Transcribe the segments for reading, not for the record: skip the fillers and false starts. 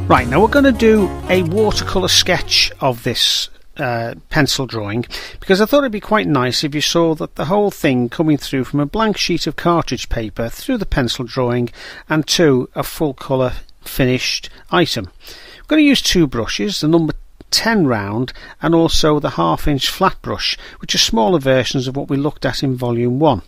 Right, now we're going to do a watercolour sketch of this pencil drawing, because I thought it'd be quite nice if you saw that the whole thing coming through from a blank sheet of cartridge paper through the pencil drawing and to a full colour finished item. We're going to use two brushes, the number 10 round and also the 1/2 inch flat brush, which are smaller versions of what we looked at in volume 1.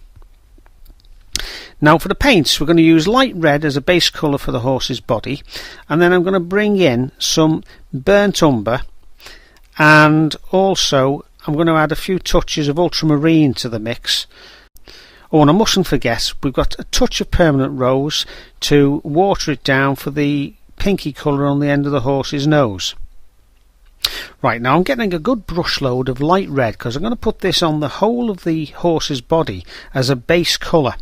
Now for the paints, we're going to use light red as a base colour for the horse's body, and then I'm going to bring in some burnt umber, and also I'm going to add a few touches of ultramarine to the mix. Oh, and I mustn't forget, we've got a touch of permanent rose to water it down for the pinky colour on the end of the horse's nose. Right, now I'm getting a good brush load of light red because I'm going to put this on the whole of the horse's body as a base colour.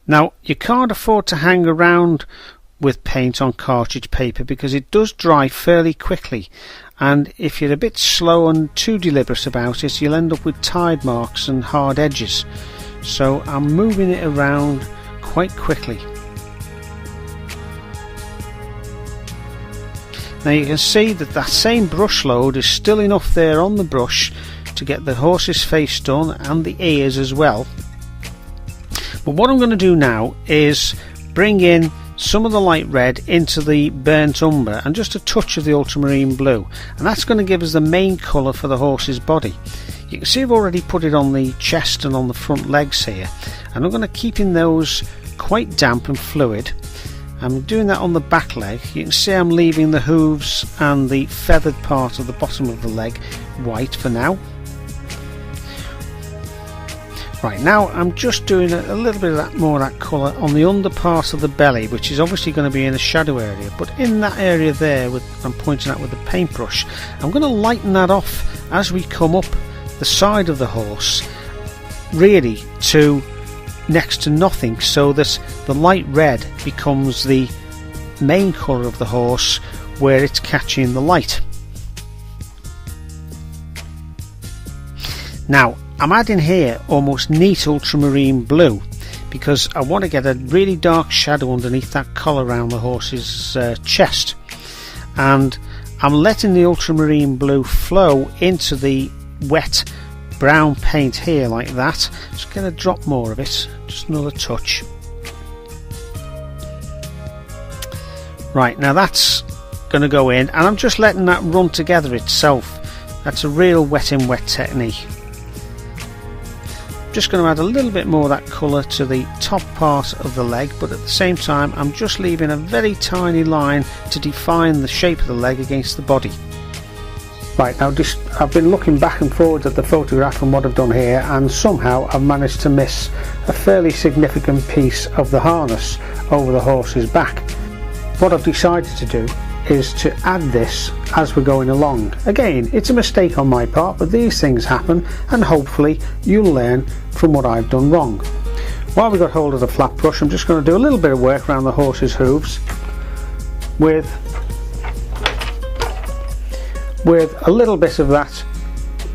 Now, you can't afford to hang around with paint on cartridge paper because it does dry fairly quickly, and if you're a bit slow and too deliberate about it, you'll end up with tide marks and hard edges. So I'm moving it around quite quickly. Now you can see that that same brush load is still enough there on the brush to get the horse's face done and the ears as well. But what I'm going to do now is bring in some of the light red into the burnt umber and just a touch of the ultramarine blue, and that's going to give us the main colour for the horse's body. You can see I've already put it on the chest and on the front legs here, and I'm going to keep in those quite damp and fluid. I'm doing that on the back leg. You can see I'm leaving the hooves and the feathered part of the bottom of the leg white for now. Right, now I'm just doing a little bit of that more of that colour on the under part of the belly, which is obviously going to be in a shadow area, but in that area there I'm pointing at with the paintbrush, I'm going to lighten that off as we come up the side of the horse, really to next to nothing, so that the light red becomes the main colour of the horse where it's catching the light. Now I'm adding here almost neat ultramarine blue because I want to get a really dark shadow underneath that collar around the horse's chest, and I'm letting the ultramarine blue flow into the wet brown paint here like that. Just going to drop more of it, just another touch. Right, now that's going to go in, and I'm just letting that run together itself. That's a real wet in wet technique. Just going to add a little bit more of that colour to the top part of the leg, but at the same time I'm just leaving a very tiny line to define the shape of the leg against the body. Right, now I've been looking back and forward at the photograph and what I've done here, and somehow I've managed to miss a fairly significant piece of the harness over the horse's back. What I've decided to do is to add this as we're going along. Again, it's a mistake on my part, but these things happen, and hopefully you'll learn from what I've done wrong. While we've got hold of the flat brush, I'm just going to do a little bit of work around the horse's hooves with a little bit of that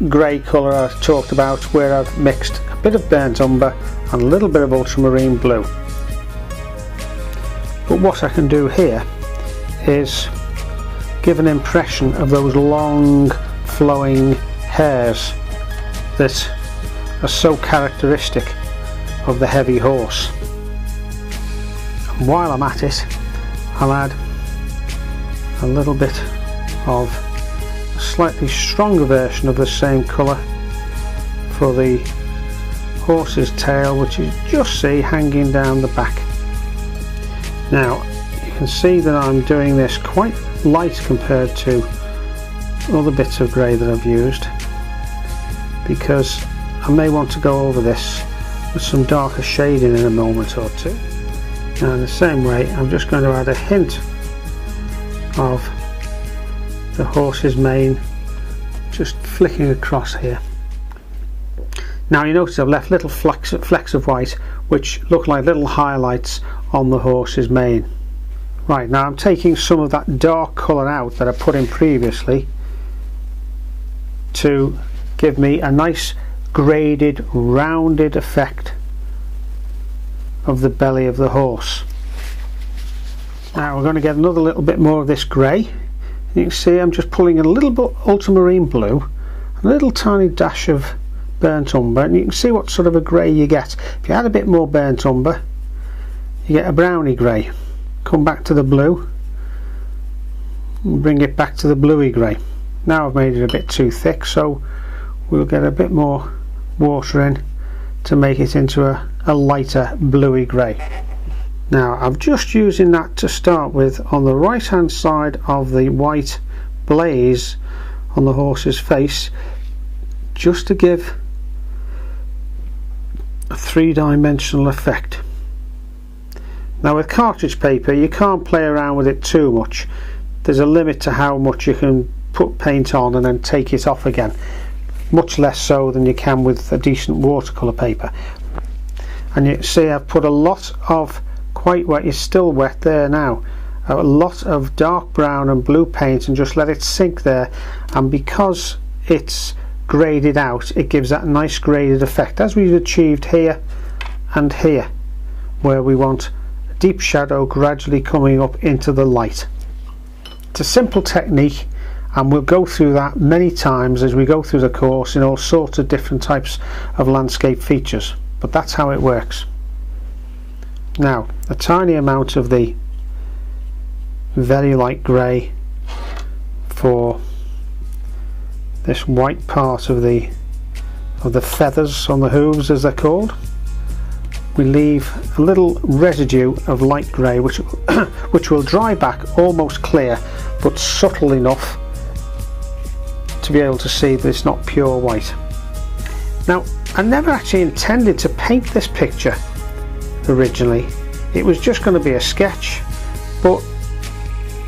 grey colour I talked about, where I've mixed a bit of burnt umber and a little bit of ultramarine blue. But what I can do here is give an impression of those long flowing hairs that are so characteristic of the heavy horse. And while I'm at it, I'll add a little bit of a slightly stronger version of the same colour for the horse's tail, which you just see hanging down the back. Now you can see that I'm doing this quite light compared to other bits of grey that I've used, because I may want to go over this with some darker shading in a moment or two. Now in the same way, I'm just going to add a hint of the horse's mane, just flicking across here. Now you notice I've left little flecks of white which look like little highlights on the horse's mane. Right, now I'm taking some of that dark colour out that I put in previously to give me a nice graded, rounded effect of the belly of the horse. Now we're going to get another little bit more of this grey. You can see I'm just pulling a little bit ultramarine blue, a little tiny dash of burnt umber, and you can see what sort of a grey you get. If you add a bit more burnt umber, you get a browny grey. Come back to the blue and bring it back to the bluey grey. Now I've made it a bit too thick, so we'll get a bit more water in to make it into a lighter bluey grey. Now I'm just using that to start with on the right hand side of the white blaze on the horse's face, just to give a three-dimensional effect. Now with cartridge paper you can't play around with it too much. There's a limit to how much you can put paint on and then take it off again, much less so than you can with a decent watercolour paper. And you see I've put a lot of quite wet, it's still wet there now, a lot of dark brown and blue paint, and just let it sink there, and because it's graded out it gives that nice graded effect, as we've achieved here and here, where we want deep shadow gradually coming up into the light. It's a simple technique, and we'll go through that many times as we go through the course in all sorts of different types of landscape features, but that's how it works. Now a tiny amount of the very light grey for this white part of the feathers on the hooves, as they're called. We leave a little residue of light grey which which will dry back almost clear, but subtle enough to be able to see that it's not pure white. Now I never actually intended to paint this picture originally. It was just going to be a sketch, but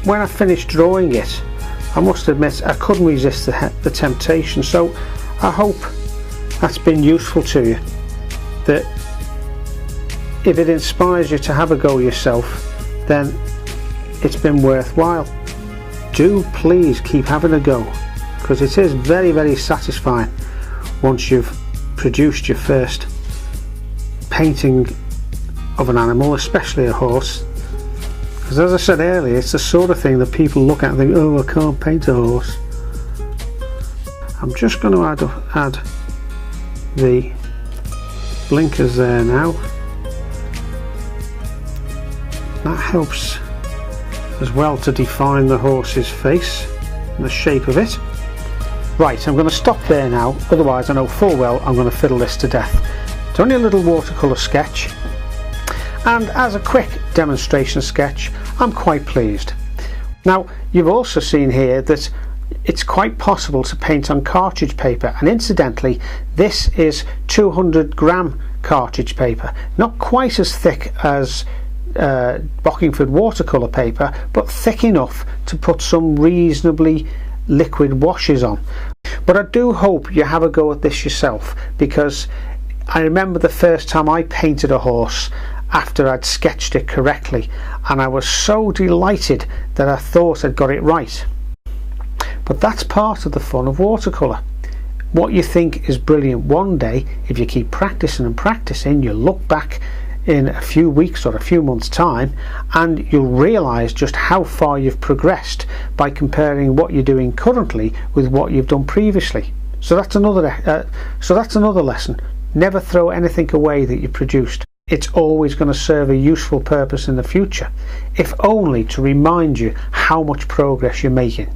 when I finished drawing it, I must admit I couldn't resist the temptation. So I hope that's been useful to you, that if it inspires you to have a go yourself, then it's been worthwhile. Do please keep having a go, because it is very, very satisfying once you've produced your first painting of an animal, especially a horse, because as I said earlier, it's the sort of thing that people look at and think, oh, I can't paint a horse. I'm just going to add the blinkers there now. That helps as well to define the horse's face and the shape of it. Right, I'm going to stop there now, otherwise I know full well I'm going to fiddle this to death. It's only a little watercolour sketch, and as a quick demonstration sketch I'm quite pleased. Now you've also seen here that it's quite possible to paint on cartridge paper, and incidentally this is 200 gram cartridge paper, not quite as thick as Bockingford watercolour paper, but thick enough to put some reasonably liquid washes on. But I do hope you have a go at this yourself, because I remember the first time I painted a horse after I'd sketched it correctly, and I was so delighted that I thought I'd got it right. But that's part of the fun of watercolour. What you think is brilliant one day, if you keep practicing and practicing, you'll look back in a few weeks or a few months time and you'll realise just how far you've progressed by comparing what you're doing currently with what you've done previously. So that's another lesson. Never throw anything away that you produced. It's always going to serve a useful purpose in the future, if only to remind you how much progress you're making.